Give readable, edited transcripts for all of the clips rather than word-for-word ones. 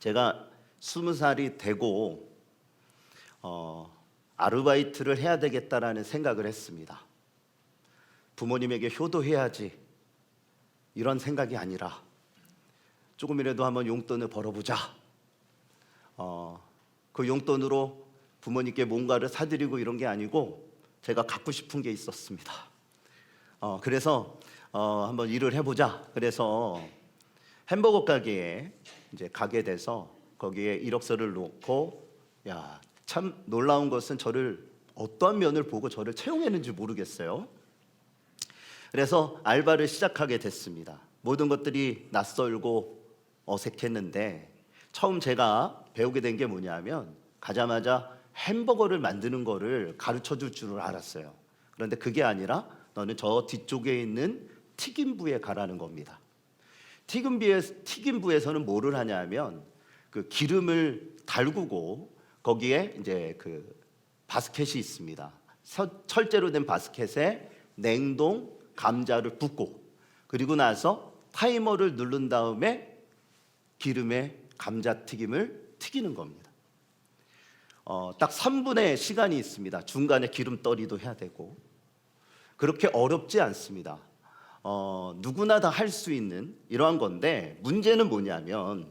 제가 20살이 되고 아르바이트를 해야 되겠다라는 생각을 했습니다. 부모님에게 효도해야지 이런 생각이 아니라 조금이라도 한번 용돈을 벌어보자. 그 용돈으로 부모님께 뭔가를 사드리고 이런 게 아니고 제가 갖고 싶은 게 있었습니다. 그래서 한번 일을 해보자. 그래서 햄버거 가게에 이제 가게 돼서 거기에 이력서를 놓고, 야, 참 놀라운 것은 저를 어떠한 면을 보고 저를 채용했는지 모르겠어요. 그래서 알바를 시작하게 됐습니다. 모든 것들이 낯설고 어색했는데 처음 제가 배우게 된 게 뭐냐면 가자마자 햄버거를 만드는 거를 가르쳐 줄 줄을 알았어요. 그런데 그게 아니라 너는 저 뒤쪽에 있는 튀김부에 가라는 겁니다. 튀김부에서는 뭐를 하냐면 그 기름을 달구고 거기에 이제 그 바스켓이 있습니다. 철제로 된 바스켓에 냉동 감자를 붓고 그리고 나서 타이머를 누른 다음에 기름에 감자튀김을 튀기는 겁니다. 딱 3분의 시간이 있습니다. 중간에 기름떨이도 해야 되고 그렇게 어렵지 않습니다. 누구나 다 할 수 있는 이러한 건데 문제는 뭐냐면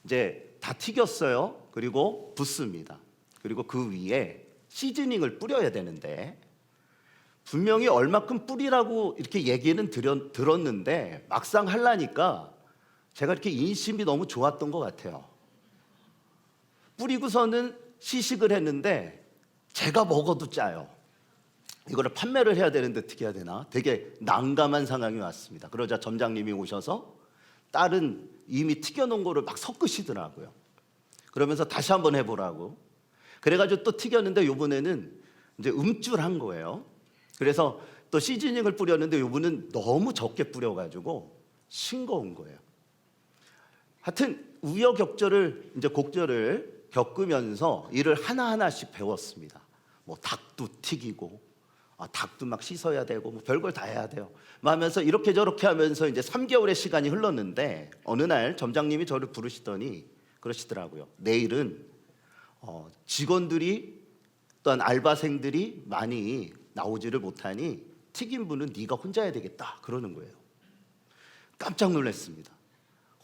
이제 다 튀겼어요. 그리고 붓습니다. 그리고 그 위에 시즈닝을 뿌려야 되는데 분명히 얼마큼 뿌리라고 이렇게 얘기는 들었는데 막상 하려니까 제가 이렇게 인심이 너무 좋았던 것 같아요. 뿌리고서는 시식을 했는데 제가 먹어도 짜요. 이거를 판매를 해야 되는데 어떻게 해야 되나 되게 난감한 상황이 왔습니다. 그러자 점장님이 오셔서 다른 이미 튀겨놓은 거를 막 섞으시더라고요. 그러면서 다시 한번 해보라고. 그래가지고 또 튀겼는데 이번에는 이제 음줄한 거예요. 그래서 또 시즈닝을 뿌렸는데 이번은 너무 적게 뿌려가지고 싱거운 거예요. 하여튼 우여곡절을 이제 곡절을 겪으면서 일을 하나하나씩 배웠습니다. 뭐 닭도 튀기고 닭도 막 씻어야 되고 뭐 별걸 다 해야 돼요. 하면서 이렇게 저렇게 하면서 이제 3개월의 시간이 흘렀는데 어느 날 점장님이 저를 부르시더니 그러시더라고요. 내일은 직원들이 또한 알바생들이 많이 나오지를 못하니 튀김부는 네가 혼자 해야 되겠다 그러는 거예요. 깜짝 놀랐습니다.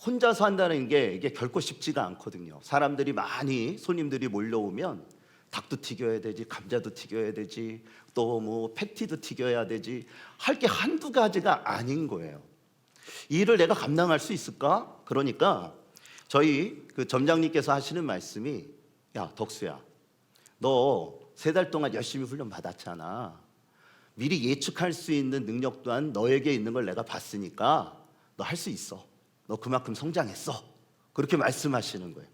혼자서 한다는 게 이게 결코 쉽지가 않거든요. 사람들이 많이 손님들이 몰려오면 닭도 튀겨야 되지, 감자도 튀겨야 되지, 또 뭐 패티도 튀겨야 되지, 할 게 한두 가지가 아닌 거예요. 이 일을 내가 감당할 수 있을까? 그러니까 저희 그 점장님께서 하시는 말씀이 야, 덕수야, 너 3달 동안 열심히 훈련 받았잖아. 미리 예측할 수 있는 능력 또한 너에게 있는 걸 내가 봤으니까 너 할 수 있어. 너 그만큼 성장했어. 그렇게 말씀하시는 거예요.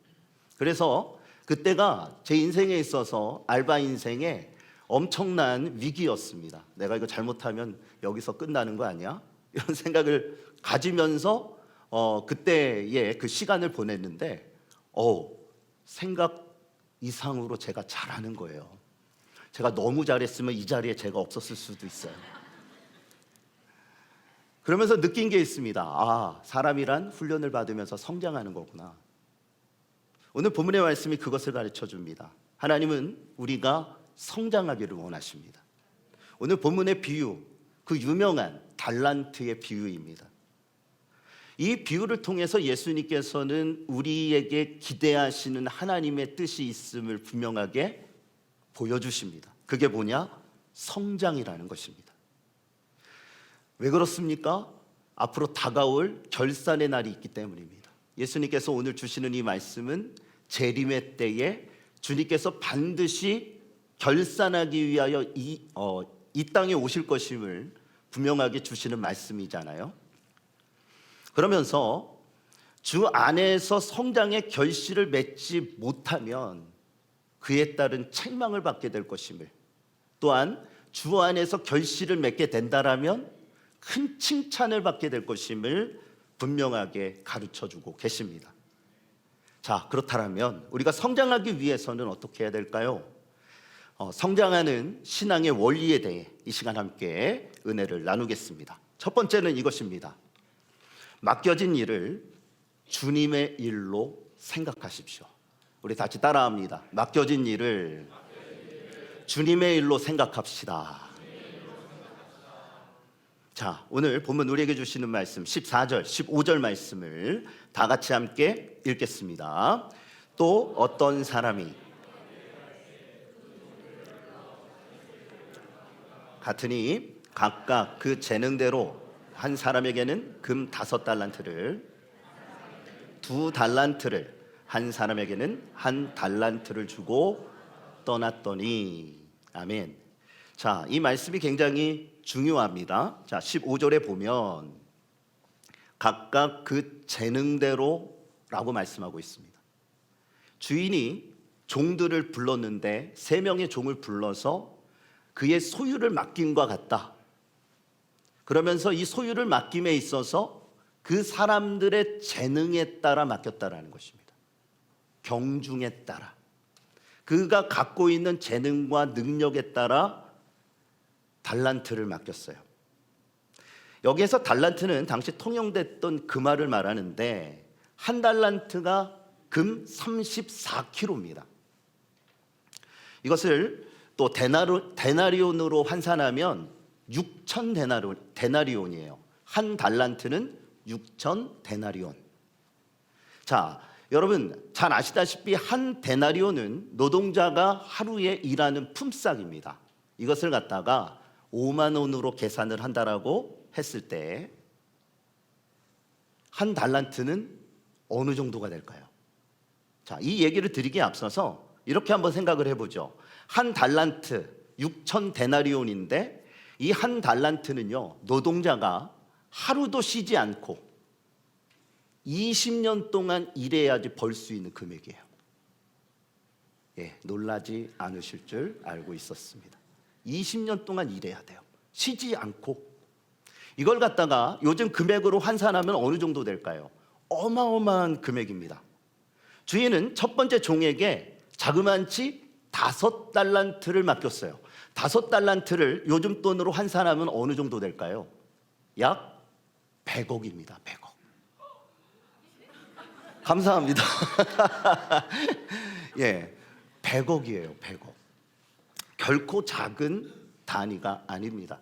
그래서 그때가 제 인생에 있어서 알바 인생에 엄청난 위기였습니다. 내가 이거 잘못하면 여기서 끝나는 거 아니야? 이런 생각을 가지면서 그때의 그 시간을 보냈는데 생각 이상으로 제가 잘하는 거예요. 제가 너무 잘했으면 이 자리에 제가 없었을 수도 있어요. 그러면서 느낀 게 있습니다. 사람이란 훈련을 받으면서 성장하는 거구나. 오늘 본문의 말씀이 그것을 가르쳐 줍니다. 하나님은 우리가 성장하기를 원하십니다. 오늘 본문의 비유, 그 유명한 달란트의 비유입니다. 이 비유를 통해서 예수님께서는 우리에게 기대하시는 하나님의 뜻이 있음을 분명하게 보여주십니다. 그게 뭐냐? 성장이라는 것입니다. 왜 그렇습니까? 앞으로 다가올 결산의 날이 있기 때문입니다. 예수님께서 오늘 주시는 이 말씀은 재림의 때에 주님께서 반드시 결산하기 위하여 이 땅에 오실 것임을 분명하게 주시는 말씀이잖아요. 그러면서 주 안에서 성장의 결실을 맺지 못하면 그에 따른 책망을 받게 될 것임을, 또한 주 안에서 결실을 맺게 된다라면 큰 칭찬을 받게 될 것임을 분명하게 가르쳐주고 계십니다. 자, 그렇다면 우리가 성장하기 위해서는 어떻게 해야 될까요? 성장하는 신앙의 원리에 대해 이 시간 함께 은혜를 나누겠습니다. 첫 번째는 이것입니다. 맡겨진 일을 주님의 일로 생각하십시오. 우리 같이 따라합니다. 맡겨진 일을 주님의 일로 생각합시다. 자, 오늘 본문 우리에게 주시는 말씀 14절, 15절 말씀을 다 같이 함께 읽겠습니다. 또 어떤 사람이 같으니 각각 그 재능대로 한 사람에게는 금 5달란트를, 2달란트를, 한 사람에게는 1달란트를 주고 떠났더니. 아멘. 자, 이 말씀이 굉장히 중요합니다. 자, 15절에 보면 각각 그 재능대로라고 말씀하고 있습니다. 주인이 종들을 불렀는데 3명의 종을 불러서 그의 소유를 맡김과 같다. 그러면서 이 소유를 맡김에 있어서 그 사람들의 재능에 따라 맡겼다라는 것입니다. 경중에 따라, 그가 갖고 있는 재능과 능력에 따라 달란트를 맡겼어요. 여기에서 달란트는 당시 통용됐던 금화를 말하는데, 1달란트가 금 34kg입니다. 이것을 또 데나리온으로 환산하면 6천 데나리온이에요. 1달란트는 6천 데나리온. 자, 여러분 잘 아시다시피 1데나리온은 노동자가 하루에 일하는 품삯입니다. 이것을 갖다가 5만 원으로 계산을 한다라고 했을 때 1달란트는 어느 정도가 될까요? 자, 이 얘기를 드리기에 앞서서 이렇게 한번 생각을 해보죠. 1달란트 6천 데나리온인데 이 1달란트는요, 노동자가 하루도 쉬지 않고 20년 동안 일해야지 벌 수 있는 금액이에요. 예, 놀라지 않으실 줄 알고 있었습니다. 20년 동안 일해야 돼요. 쉬지 않고. 이걸 갖다가 요즘 금액으로 환산하면 어느 정도 될까요? 어마어마한 금액입니다. 주인은 첫 번째 종에게 자그만치 5달란트를 맡겼어요. 5달란트를 요즘 돈으로 환산하면 어느 정도 될까요? 약 100억입니다. 100억. 감사합니다. 예, 100억이에요. 100억. 결코 작은 단위가 아닙니다.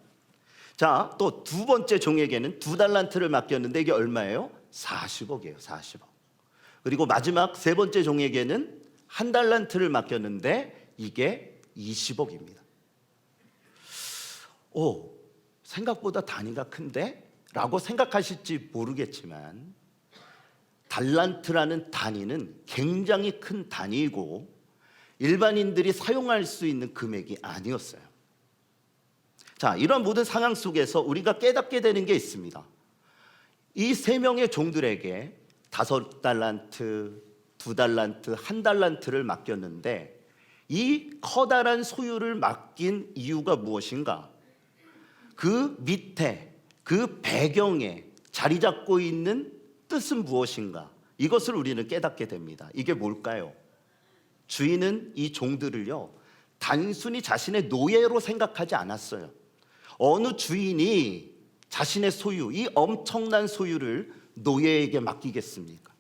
자, 또 두 번째 종에게는 2달란트를 맡겼는데 이게 얼마예요? 40억이에요. 40억. 그리고 마지막 세 번째 종에게는 1달란트를 맡겼는데 이게 20억입니다. 오, 생각보다 단위가 큰데? 라고 생각하실지 모르겠지만 달란트라는 단위는 굉장히 큰 단위이고 일반인들이 사용할 수 있는 금액이 아니었어요. 자, 이런 모든 상황 속에서 우리가 깨닫게 되는 게 있습니다. 이 3명의 종들에게 5달란트, 2달란트, 1달란트를 맡겼는데 이 커다란 소유를 맡긴 이유가 무엇인가? 그 밑에, 그 배경에 자리 잡고 있는 뜻은 무엇인가? 이것을 우리는 깨닫게 됩니다. 이게 뭘까요? 주인은 이 종들을요, 단순히 자신의 노예로 생각하지 않았어요. 어느 주인이 자신의 소유, 이 엄청난 소유를 노예에게 맡기겠습니까?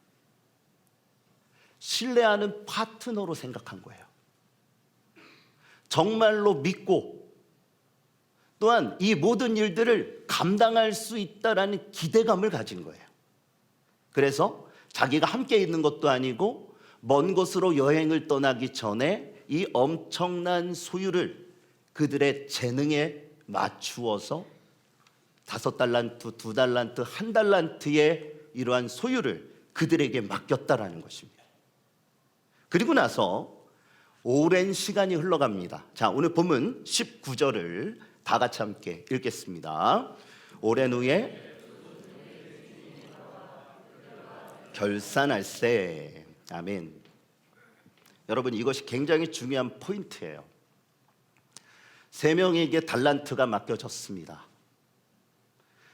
신뢰하는 파트너로 생각한 거예요. 정말로 믿고 또한 이 모든 일들을 감당할 수 있다라는 기대감을 가진 거예요. 그래서 자기가 함께 있는 것도 아니고 먼 곳으로 여행을 떠나기 전에 이 엄청난 소유를 그들의 재능에 맞추어서 5달란트, 2달란트, 1달란트의 이러한 소유를 그들에게 맡겼다라는 것입니다. 그리고 나서 오랜 시간이 흘러갑니다. 자, 오늘 본문 19절을 다 같이 함께 읽겠습니다. 오랜 후에 결산할세. 아멘. 여러분, 이것이 굉장히 중요한 포인트예요. 3명에게 달란트가 맡겨졌습니다.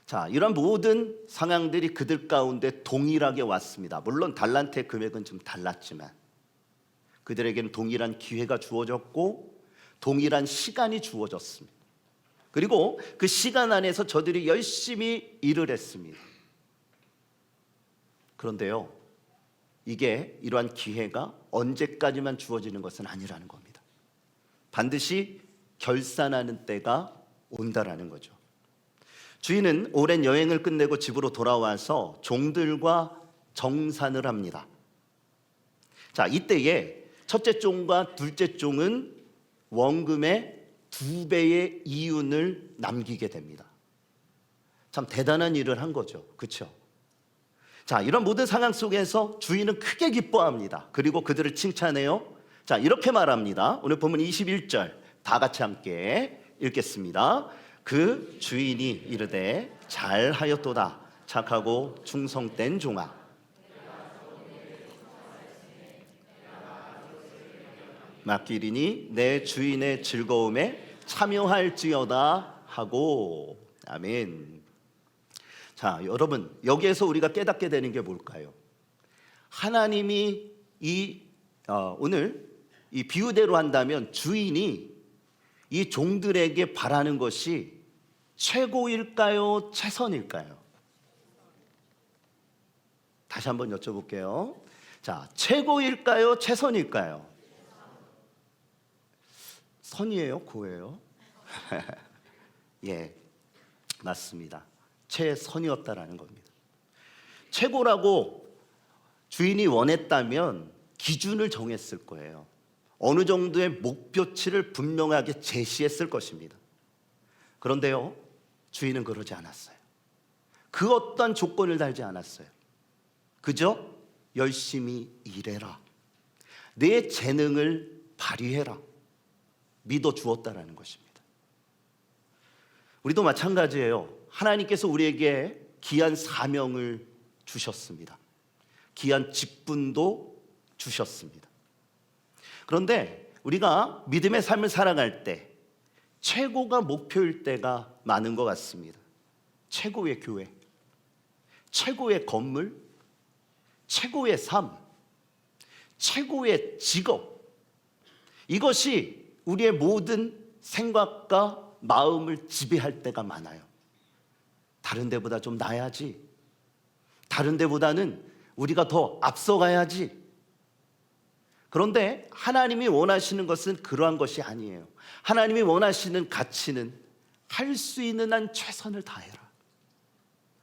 자, 이런 모든 상황들이 그들 가운데 동일하게 왔습니다. 물론 달란트의 금액은 좀 달랐지만 그들에게는 동일한 기회가 주어졌고 동일한 시간이 주어졌습니다. 그리고 그 시간 안에서 저들이 열심히 일을 했습니다. 그런데요, 이게 이러한 기회가 언제까지만 주어지는 것은 아니라는 겁니다. 반드시 결산하는 때가 온다라는 거죠. 주인은 오랜 여행을 끝내고 집으로 돌아와서 종들과 정산을 합니다. 자, 이때에 첫째 종과 둘째 종은 원금의 2배의 이윤을 남기게 됩니다. 참 대단한 일을 한 거죠. 그렇죠? 자, 이런 모든 상황 속에서 주인은 크게 기뻐합니다. 그리고 그들을 칭찬해요. 자, 이렇게 말합니다. 오늘 본문 21절 다 같이 함께 읽겠습니다. 그 주인이 이르되 잘하였도다 착하고 충성된 종아. 맡기리니 내 주인의 즐거움에 참여할지어다 하고. 아멘. 자, 여러분, 여기에서 우리가 깨닫게 되는 게 뭘까요? 하나님이 오늘 이 비유대로 한다면 주인이 이 종들에게 바라는 것이 최고일까요? 최선일까요? 다시 한번 여쭤볼게요. 자, 최고일까요? 최선일까요? 선이에요? 고예요? 예, 맞습니다. 최선이었다라는 겁니다. 최고라고 주인이 원했다면 기준을 정했을 거예요. 어느 정도의 목표치를 분명하게 제시했을 것입니다. 그런데요, 주인은 그러지 않았어요. 그 어떤 조건을 달지 않았어요. 그저 열심히 일해라, 내 재능을 발휘해라, 믿어주었다라는 것입니다. 우리도 마찬가지예요. 하나님께서 우리에게 귀한 사명을 주셨습니다. 귀한 직분도 주셨습니다. 그런데 우리가 믿음의 삶을 살아갈 때 최고가 목표일 때가 많은 것 같습니다. 최고의 교회, 최고의 건물, 최고의 삶, 최고의 직업, 이것이 우리의 모든 생각과 마음을 지배할 때가 많아요. 다른 데보다 좀 나아야지, 다른 데보다는 우리가 더 앞서가야지. 그런데 하나님이 원하시는 것은 그러한 것이 아니에요. 하나님이 원하시는 가치는 할 수 있는 한 최선을 다해라.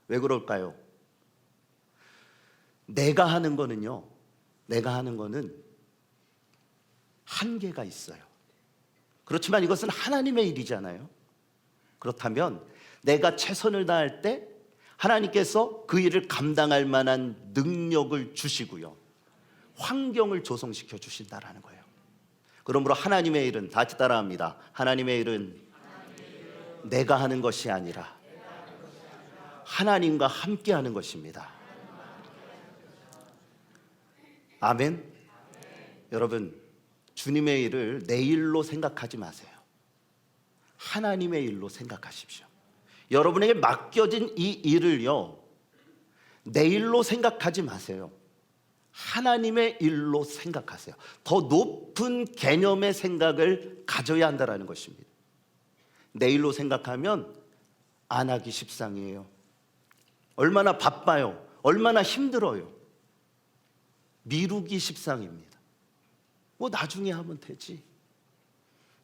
왜 그럴까요? 내가 하는 거는 한계가 있어요. 그렇지만 이것은 하나님의 일이잖아요. 그렇다면 내가 최선을 다할 때 하나님께서 그 일을 감당할 만한 능력을 주시고요, 환경을 조성시켜 주신다라는 거예요. 그러므로 하나님의 일은, 다 같이 따라합니다. 하나님의 일은 내가 하는 것이 아니라 하나님과 함께 하는 것입니다. 아멘. 여러분, 주님의 일을 내 일로 생각하지 마세요. 하나님의 일로 생각하십시오. 여러분에게 맡겨진 이 일을요, 내 일로 생각하지 마세요. 하나님의 일로 생각하세요. 더 높은 개념의 생각을 가져야 한다는 것입니다. 내 일로 생각하면 안 하기 십상이에요. 얼마나 바빠요, 얼마나 힘들어요. 미루기 십상입니다. 뭐 나중에 하면 되지,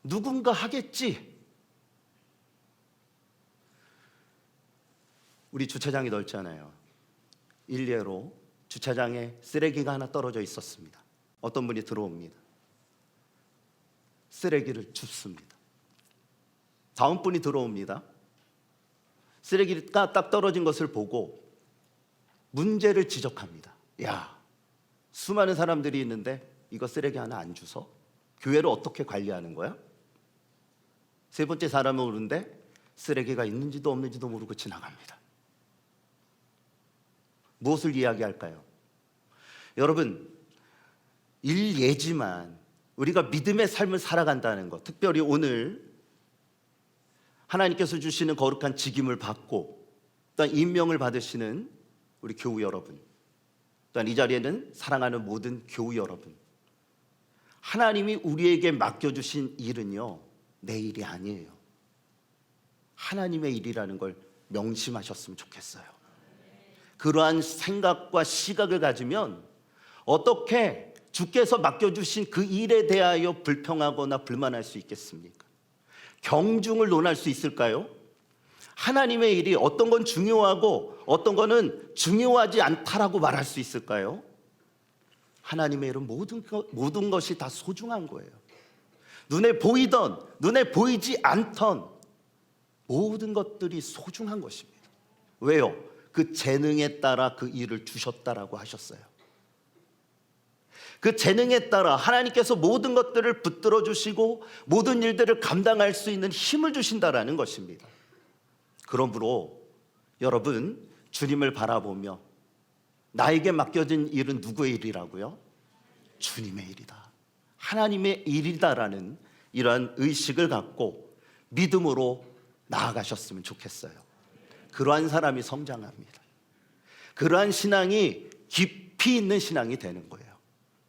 누군가 하겠지. 우리 주차장이 넓잖아요. 일례로 주차장에 쓰레기가 하나 떨어져 있었습니다. 어떤 분이 들어옵니다. 쓰레기를 줍습니다. 다음 분이 들어옵니다. 쓰레기가 딱 떨어진 것을 보고 문제를 지적합니다. 야, 수많은 사람들이 있는데 이거 쓰레기 하나 안 주서 교회를 어떻게 관리하는 거야? 세 번째 사람은 오는데 쓰레기가 있는지도 없는지도 모르고 지나갑니다. 무엇을 이야기할까요? 여러분, 일예지만 우리가 믿음의 삶을 살아간다는 것, 특별히 오늘 하나님께서 주시는 거룩한 직임을 받고 또한 임명을 받으시는 우리 교우 여러분, 또한 이 자리에는 사랑하는 모든 교우 여러분, 하나님이 우리에게 맡겨주신 일은요, 내 일이 아니에요. 하나님의 일이라는 걸 명심하셨으면 좋겠어요. 그러한 생각과 시각을 가지면 어떻게 주께서 맡겨주신 그 일에 대하여 불평하거나 불만할 수 있겠습니까? 경중을 논할 수 있을까요? 하나님의 일이 어떤 건 중요하고 어떤 거는 중요하지 않다라고 말할 수 있을까요? 하나님의 일은 모든 것이 다 소중한 거예요. 눈에 보이던 눈에 보이지 않던 모든 것들이 소중한 것입니다. 왜요? 그 재능에 따라 그 일을 주셨다라고 하셨어요. 그 재능에 따라 하나님께서 모든 것들을 붙들어 주시고 모든 일들을 감당할 수 있는 힘을 주신다라는 것입니다. 그러므로 여러분, 주님을 바라보며 나에게 맡겨진 일은 누구의 일이라고요? 주님의 일이다, 하나님의 일이다라는 이러한 의식을 갖고 믿음으로 나아가셨으면 좋겠어요. 그러한 사람이 성장합니다. 그러한 신앙이 깊이 있는 신앙이 되는 거예요.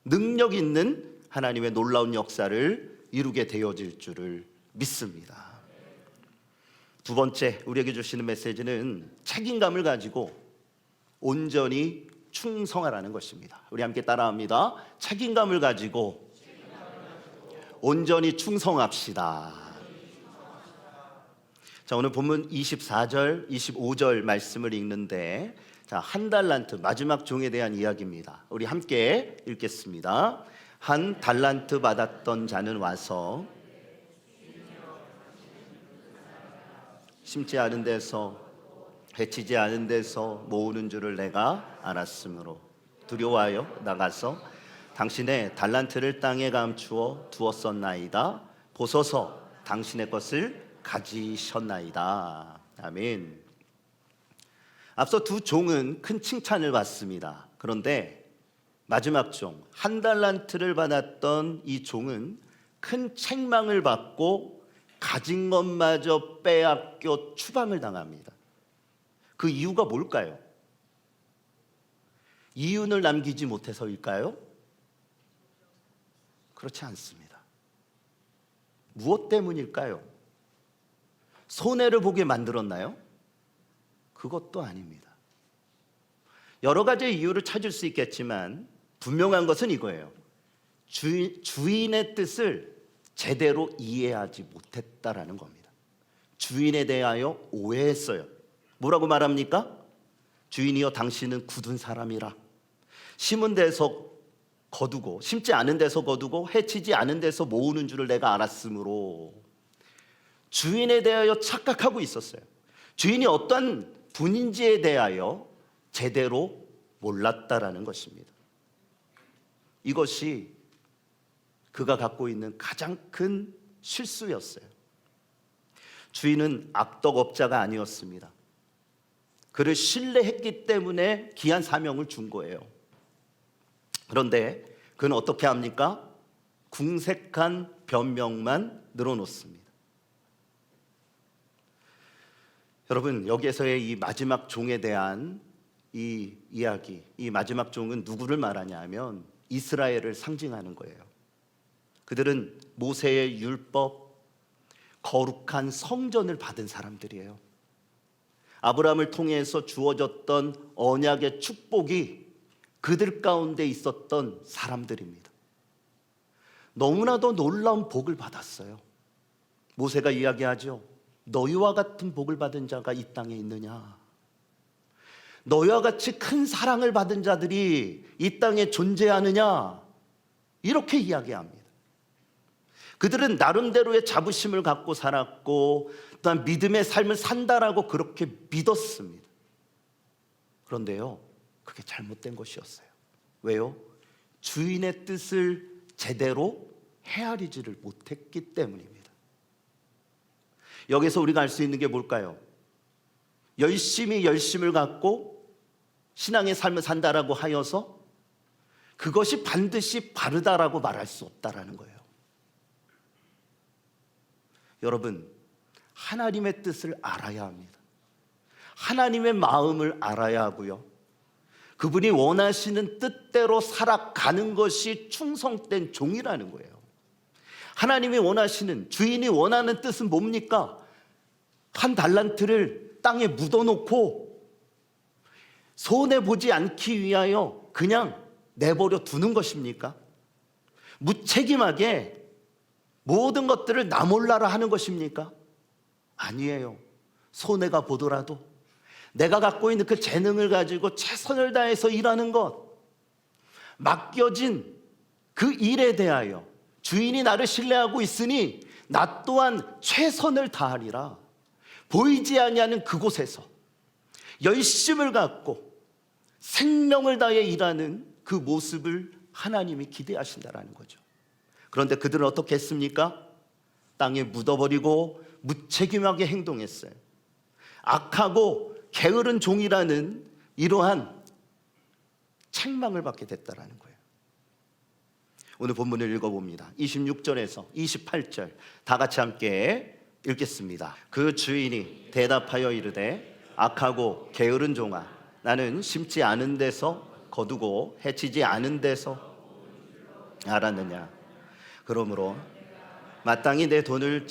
능력 있는 하나님의 놀라운 역사를 이루게 되어질 줄을 믿습니다. 두 번째, 우리에게 주시는 메시지는 책임감을 가지고 온전히 충성하라는 것입니다. 우리 함께 따라합니다. 책임감을 가지고 온전히 충성합시다. 자, 오늘 본문 24절, 25절 말씀을 읽는데, 자, 한 달란트, 마지막 종에 대한 이야기입니다. 우리 함께 읽겠습니다. 한 달란트 받았던 자는 와서 심지 않은 데서 해치지 않은 데서 모으는 줄을 내가 알았으므로 두려워하여 나가서 당신의 달란트를 땅에 감추어 두었었나이다. 보소서 당신의 것을 가지셨나이다. 아멘. 앞서 두 종은 큰 칭찬을 받습니다. 그런데 마지막 종, 한 달란트를 받았던 이 종은 큰 책망을 받고 가진 것마저 빼앗겨 추방을 당합니다. 그 이유가 뭘까요? 이윤을 남기지 못해서일까요? 그렇지 않습니다. 무엇 때문일까요? 손해를 보게 만들었나요? 그것도 아닙니다. 여러 가지 이유를 찾을 수 있겠지만 분명한 것은 이거예요. 주인의 뜻을 제대로 이해하지 못했다라는 겁니다. 주인에 대하여 오해했어요. 뭐라고 말합니까? 주인이여 당신은 굳은 사람이라 심은 데서 거두고 심지 않은 데서 거두고 해치지 않은 데서 모으는 줄을 내가 알았으므로 주인에 대하여 착각하고 있었어요. 주인이 어떤 분인지에 대하여 제대로 몰랐다라는 것입니다. 이것이 그가 갖고 있는 가장 큰 실수였어요. 주인은 악덕업자가 아니었습니다. 그를 신뢰했기 때문에 귀한 사명을 준 거예요. 그런데 그는 어떻게 합니까? 궁색한 변명만 늘어놓습니다. 여러분, 여기에서의 이 마지막 종에 대한 이 이야기, 이 마지막 종은 누구를 말하냐 하면 이스라엘을 상징하는 거예요. 그들은 모세의 율법, 거룩한 성전을 받은 사람들이에요. 아브라함을 통해서 주어졌던 언약의 축복이 그들 가운데 있었던 사람들입니다. 너무나도 놀라운 복을 받았어요. 모세가 이야기하죠. 너희와 같은 복을 받은 자가 이 땅에 있느냐? 너희와 같이 큰 사랑을 받은 자들이 이 땅에 존재하느냐? 이렇게 이야기합니다. 그들은 나름대로의 자부심을 갖고 살았고 또한 믿음의 삶을 산다라고 그렇게 믿었습니다. 그런데요, 그게 잘못된 것이었어요. 왜요? 주인의 뜻을 제대로 헤아리지를 못했기 때문입니다. 여기서 우리가 알 수 있는 게 뭘까요? 열심을 갖고 신앙의 삶을 산다라고 하여서 그것이 반드시 바르다라고 말할 수 없다라는 거예요. 여러분, 하나님의 뜻을 알아야 합니다. 하나님의 마음을 알아야 하고요. 그분이 원하시는 뜻대로 살아가는 것이 충성된 종이라는 거예요. 하나님이 원하시는, 주인이 원하는 뜻은 뭡니까? 한 달란트를 땅에 묻어놓고 손해보지 않기 위하여 그냥 내버려 두는 것입니까? 무책임하게 모든 것들을 나 몰라라 하는 것입니까? 아니에요. 손해가 보더라도 내가 갖고 있는 그 재능을 가지고 최선을 다해서 일하는 것, 맡겨진 그 일에 대하여 주인이 나를 신뢰하고 있으니 나 또한 최선을 다하리라. 보이지 아니하는 그곳에서 열심을 갖고 생명을 다해 일하는 그 모습을 하나님이 기대하신다라는 거죠. 그런데 그들은 어떻게 했습니까? 땅에 묻어버리고 무책임하게 행동했어요. 악하고 게으른 종이라는 이러한 책망을 받게 됐다라는 거예요. 오늘 본문을 읽어봅니다. 26절에서 28절 다 같이 함께 읽겠습니다. 그 주인이 대답하여 이르되 악하고 게으른 종아, 나는 심지 않은 데서 거두고 해치지 않은 데서 알았느냐. 그러므로 마땅히 내 돈을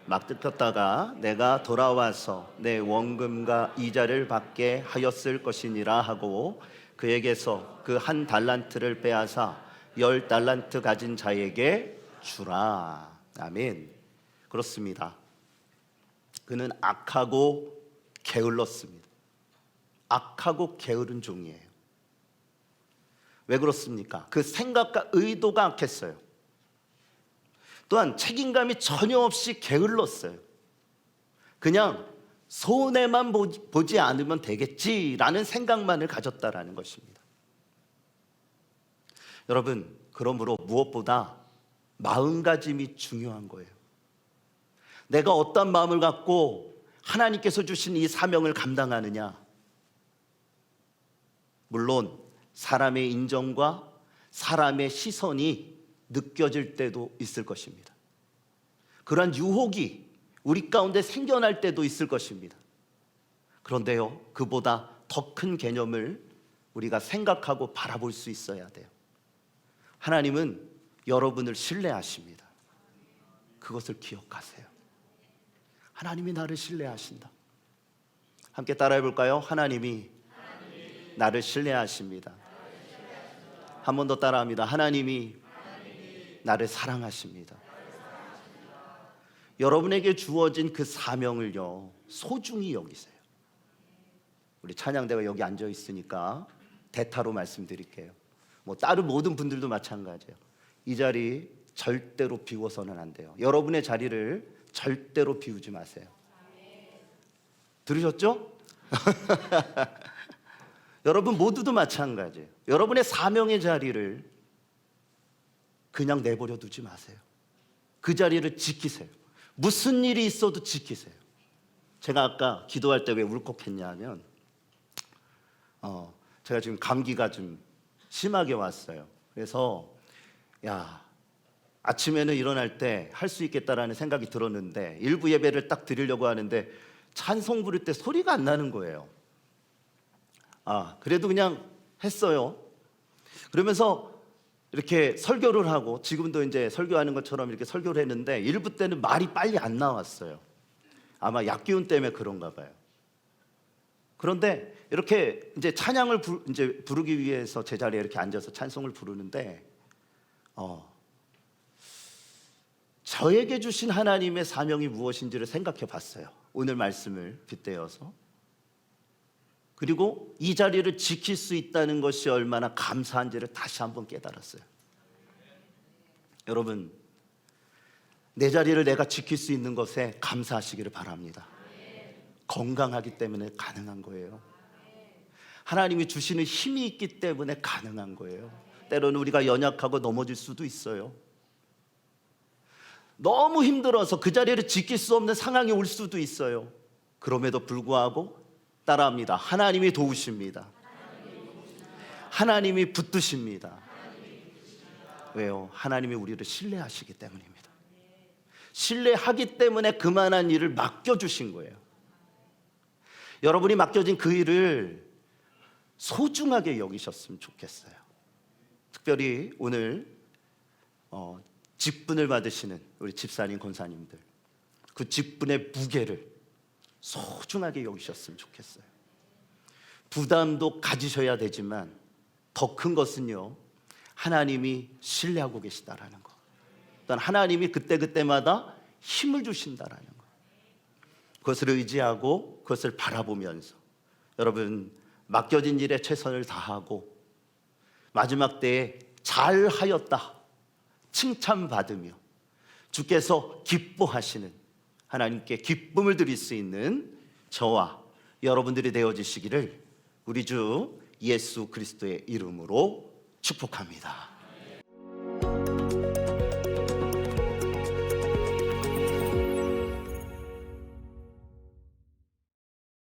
막 뜯겼다가 내가 돌아와서 내 원금과 이자를 받게 하였을 것이니라 하고 그에게서 그 1달란트를 빼앗아 10달란트 가진 자에게 주라. 아멘. 그렇습니다. 그는 악하고 게을렀습니다. 악하고 게으른 종이에요. 왜 그렇습니까? 그 생각과 의도가 악했어요. 또한 책임감이 전혀 없이 게을렀어요. 그냥 손해만 보지 않으면 되겠지라는 생각만을 가졌다라는 것입니다. 여러분, 그러므로 무엇보다 마음가짐이 중요한 거예요. 내가 어떤 마음을 갖고 하나님께서 주신 이 사명을 감당하느냐. 물론 사람의 인정과 사람의 시선이 느껴질 때도 있을 것입니다. 그러한 유혹이 우리 가운데 생겨날 때도 있을 것입니다. 그런데요, 그보다 더 큰 개념을 우리가 생각하고 바라볼 수 있어야 돼요. 하나님은 여러분을 신뢰하십니다. 그것을 기억하세요. 하나님이 나를 신뢰하신다. 함께 따라해 볼까요? 하나님이 나를 신뢰하십니다. 한 번 더 따라합니다. 하나님이 나를 사랑하십니다. 여러분에게 주어진 그 사명을요, 소중히 여기세요. 우리 찬양대가 여기 앉아 있으니까 대타로 말씀드릴게요. 뭐 다른 모든 분들도 마찬가지예요. 이 자리 절대로 비워서는 안 돼요. 여러분의 자리를 절대로 비우지 마세요. 들으셨죠? 여러분 모두도 마찬가지예요. 여러분의 사명의 자리를 그냥 내버려 두지 마세요. 그 자리를 지키세요. 무슨 일이 있어도 지키세요. 제가 아까 기도할 때 왜 울컥했냐면 제가 지금 감기가 좀 심하게 왔어요. 그래서 아침에는 일어날 때 할 수 있겠다라는 생각이 들었는데 일부 예배를 딱 드리려고 하는데 찬송 부를 때 소리가 안 나는 거예요. 그래도 그냥 했어요. 그러면서 이렇게 설교를 하고 지금도 이제 설교하는 것처럼 이렇게 설교를 했는데 일부 때는 말이 빨리 안 나왔어요. 아마 약기운 때문에 그런가 봐요. 그런데 이렇게 이제 찬양을 이제 부르기 위해서 제 자리에 이렇게 앉아서 찬송을 부르는데 저에게 주신 하나님의 사명이 무엇인지를 생각해 봤어요. 오늘 말씀을 빗대어서. 그리고 이 자리를 지킬 수 있다는 것이 얼마나 감사한지를 다시 한번 깨달았어요. 여러분, 내 자리를 내가 지킬 수 있는 것에 감사하시기를 바랍니다. 건강하기 때문에 가능한 거예요. 하나님이 주시는 힘이 있기 때문에 가능한 거예요. 때로는 우리가 연약하고 넘어질 수도 있어요. 너무 힘들어서 그 자리를 지킬 수 없는 상황이 올 수도 있어요. 그럼에도 불구하고 따라합니다. 하나님이 도우십니다. 하나님이 붙드십니다. 왜요? 하나님이 우리를 신뢰하시기 때문입니다. 신뢰하기 때문에 그만한 일을 맡겨주신 거예요. 여러분이 맡겨진 그 일을 소중하게 여기셨으면 좋겠어요. 특별히 오늘 직분을 받으시는 우리 집사님, 권사님들, 그 직분의 무게를 소중하게 여기셨으면 좋겠어요. 부담도 가지셔야 되지만 더 큰 것은요, 하나님이 신뢰하고 계시다라는 거. 또한 하나님이 그때그때마다 힘을 주신다라는 거. 그것을 의지하고 그것을 바라보면서 여러분, 맡겨진 일에 최선을 다하고 마지막 때에 잘하였다 칭찬받으며 주께서 기뻐하시는, 하나님께 기쁨을 드릴 수 있는 저와 여러분들이 되어지시기를 우리 주 예수 그리스도의 이름으로 축복합니다.